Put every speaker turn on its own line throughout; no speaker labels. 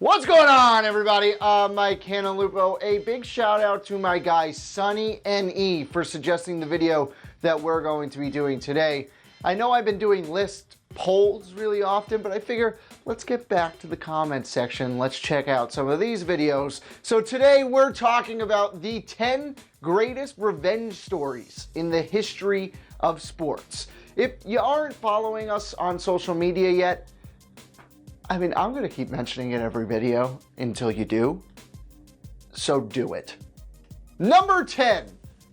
What's going on, everybody? Mike Canalupo. A big shout out to my guy Sonny NE for suggesting the video that we're going to be doing today. I know I've been doing list polls really often, but I figure let's get back to the comment section. Let's check out some of these videos. So today we're talking about the 10 greatest revenge stories in the history of sports. If you aren't following us on social media yet, I'm going to keep mentioning it every video until you do. So do it. Number 10,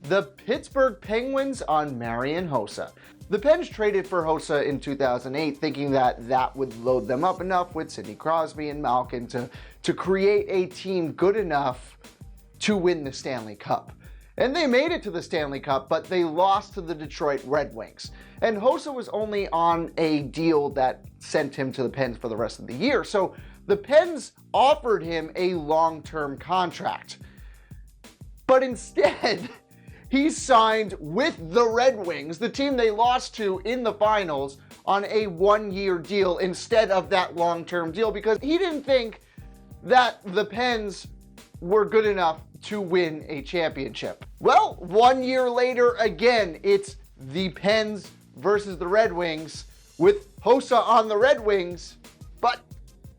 the Pittsburgh Penguins on Marian Hossa. The Pens traded for Hossa in 2008, thinking that would load them up enough with Sidney Crosby and Malkin to create a team good enough to win the Stanley Cup. And they made it to the Stanley Cup, but they lost to the Detroit Red Wings. And Hossa was only on a deal that sent him to the Pens for the rest of the year. So the Pens offered him a long-term contract. But instead, he signed with the Red Wings, the team they lost to in the finals, on a one-year deal instead of that long-term deal because he didn't think that the Pens were good enough to win a championship. Well, 1 year later, again, it's the Pens versus the Red Wings with Hossa on the Red Wings, but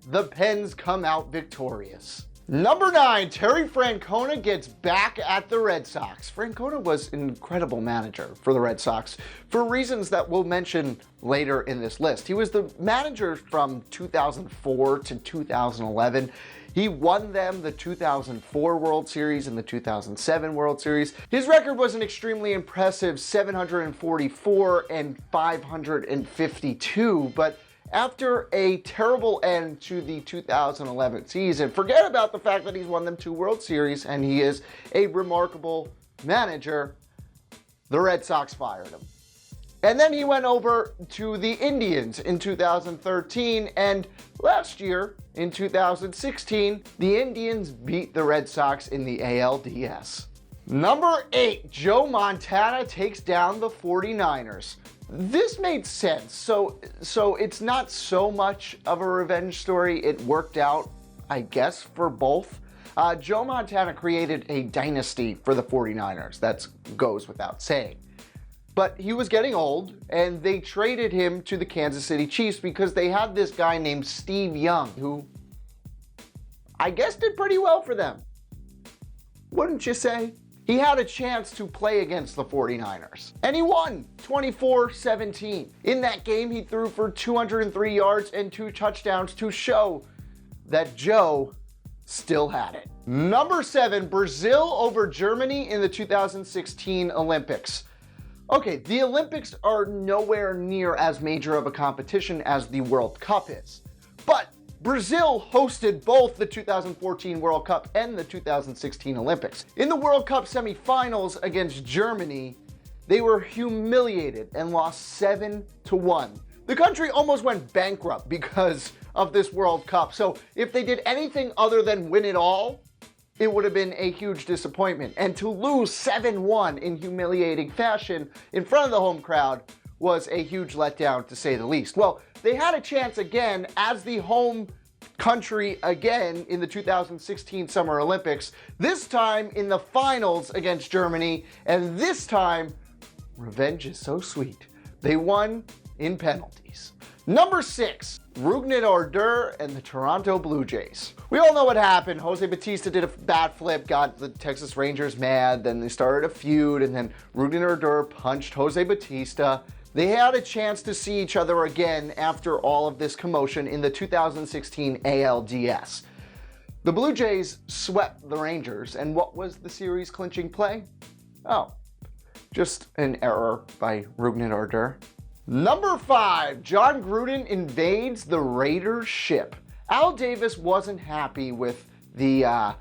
the Pens come out victorious. Number 9, Terry Francona gets back at the Red Sox. Francona was an incredible manager for the Red Sox for reasons that we'll mention later in this list. He was the manager from 2004 to 2011. He won them the 2004 World Series and the 2007 World Series. His record was an extremely impressive 744 and 552, but after a terrible end to the 2011 season, forget about the fact that he's won them 2 World Series and he is a remarkable manager, the Red Sox fired him. And then he went over to the Indians in 2013, and last year, in 2016, the Indians beat the Red Sox in the ALDS. Number 8, Joe Montana takes down the 49ers. This made sense. So it's not so much of a revenge story. It worked out, I guess, for both. Joe Montana created a dynasty for the 49ers. That goes without saying. But he was getting old, and they traded him to the Kansas City Chiefs because they had this guy named Steve Young, who I guess did pretty well for them. Wouldn't you say? He had a chance to play against the 49ers, and he won 24-17. In that game, he threw for 203 yards and 2 touchdowns to show that Joe still had it. Number 7, Brazil over Germany in the 2016 Olympics. Okay, the Olympics are nowhere near as major of a competition as the World Cup is. But Brazil hosted both the 2014 World Cup and the 2016 Olympics. In the World Cup semifinals against Germany, they were humiliated and lost 7-1. The country almost went bankrupt because of this World Cup. So if they did anything other than win it all, it would have been a huge disappointment. And to lose 7-1 in humiliating fashion in front of the home crowd was a huge letdown, to say the least. Well, they had a chance again as the home country again in the 2016 Summer Olympics, this time in the finals against Germany, and this time, revenge is so sweet. They won in penalties. Number 6, rougned Order and the Toronto Blue Jays. We all know what happened. Jose Bautista did a bat flip, got the Texas Rangers mad, then they started a feud, and then rougned Order punched Jose Bautista. They had a chance to see each other again after all of this commotion in the 2016 ALDS. The Blue Jays swept the Rangers, and what was the series clinching play? Oh, just an error by rougned Order. Number 5, Jon Gruden invades the Raiders ship. Al Davis wasn't happy with the,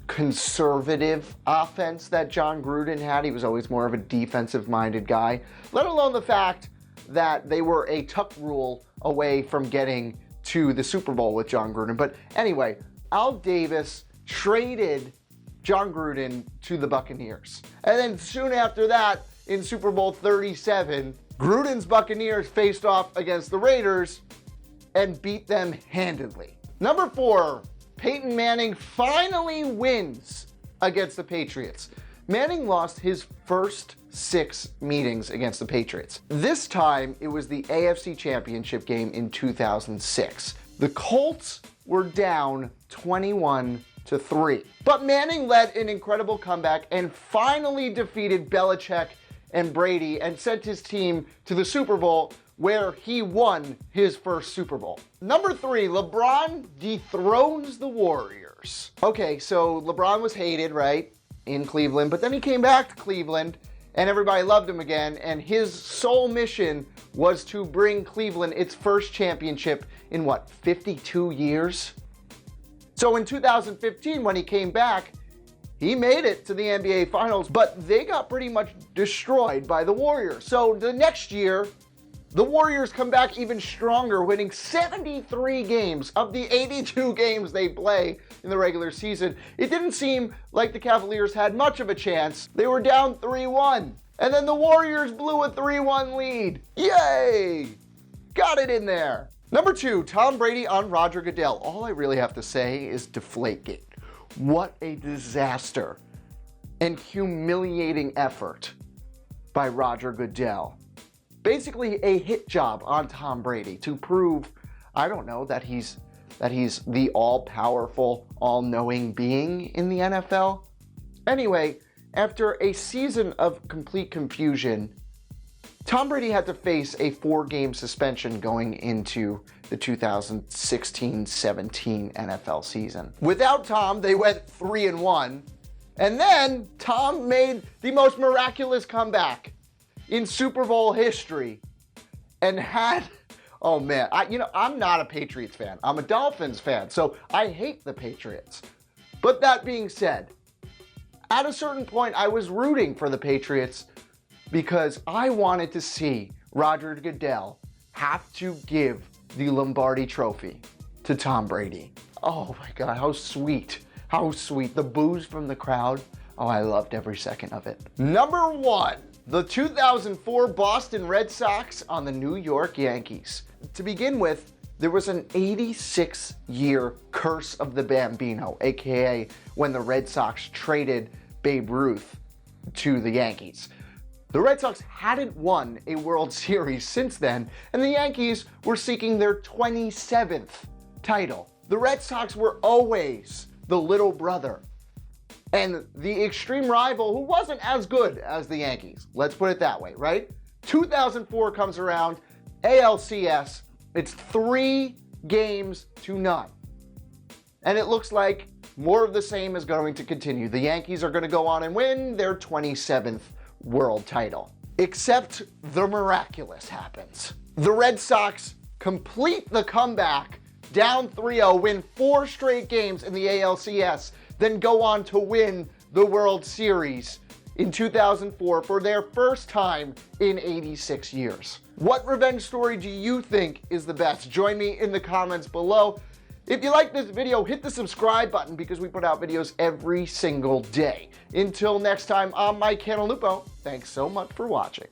conservative offense that Jon Gruden had. He was always more of a defensive-minded guy, let alone the fact that they were a tuck rule away from getting to the Super Bowl with Jon Gruden. But anyway, Al Davis traded Jon Gruden to the Buccaneers. And then soon after that, in Super Bowl 37, Gruden's Buccaneers faced off against the Raiders, and beat them handedly. Number 4, Peyton Manning finally wins against the Patriots. Manning lost his first 6 meetings against the Patriots. This time, it was the AFC Championship game in 2006. The Colts were down 21-3. But Manning led an incredible comeback and finally defeated Belichick and Brady and sent his team to the Super Bowl, where he won his first Super Bowl. Number 3, LeBron dethrones the Warriors. Okay, so LeBron was hated, right, in Cleveland, but then he came back to Cleveland and everybody loved him again, and his sole mission was to bring Cleveland its first championship in 52 years? So in 2015, when he came back, he made it to the NBA Finals, but they got pretty much destroyed by the Warriors. So the next year, the Warriors come back even stronger, winning 73 games of the 82 games they play in the regular season. It didn't seem like the Cavaliers had much of a chance. They were down 3-1. And then the Warriors blew a 3-1 lead. Yay! Got it in there. Number 2, Tom Brady on Roger Goodell. All I really have to say is Deflategate. What a disaster and humiliating effort by Roger Goodell. Basically a hit job on Tom Brady to prove, I don't know, that he's the all-powerful, all-knowing being in the NFL. Anyway, after a season of complete confusion, Tom Brady had to face a 4-game suspension going into the 2016-17 NFL season. Without Tom, they went 3-1, and then Tom made the most miraculous comeback in Super Bowl history and had, oh man, I'm not a Patriots fan. I'm a Dolphins fan, so I hate the Patriots. But that being said, at a certain point, I was rooting for the Patriots because I wanted to see Roger Goodell have to give the Lombardi Trophy to Tom Brady. Oh my God, how sweet. How sweet. The boos from the crowd. Oh, I loved every second of it. Number 1, the 2004 Boston Red Sox on the New York Yankees. To begin with, there was an 86-year curse of the Bambino, aka when the Red Sox traded Babe Ruth to the Yankees. The Red Sox hadn't won a World Series since then, and the Yankees were seeking their 27th title. The Red Sox were always the little brother and the extreme rival who wasn't as good as the Yankees. Let's put it that way, right? 2004 comes around, ALCS, it's 3-0. And it looks like more of the same is going to continue. The Yankees are going to go on and win their 27th world title. Except the miraculous happens. The Red Sox complete the comeback, down 3-0, win 4 straight games in the ALCS, then go on to win the World Series in 2004 for their first time in 86 years. What revenge story do you think is the best? Join me in the comments below. If you like this video, hit the subscribe button because we put out videos every single day. Until next time, I'm Mike Cantalupo. Thanks so much for watching.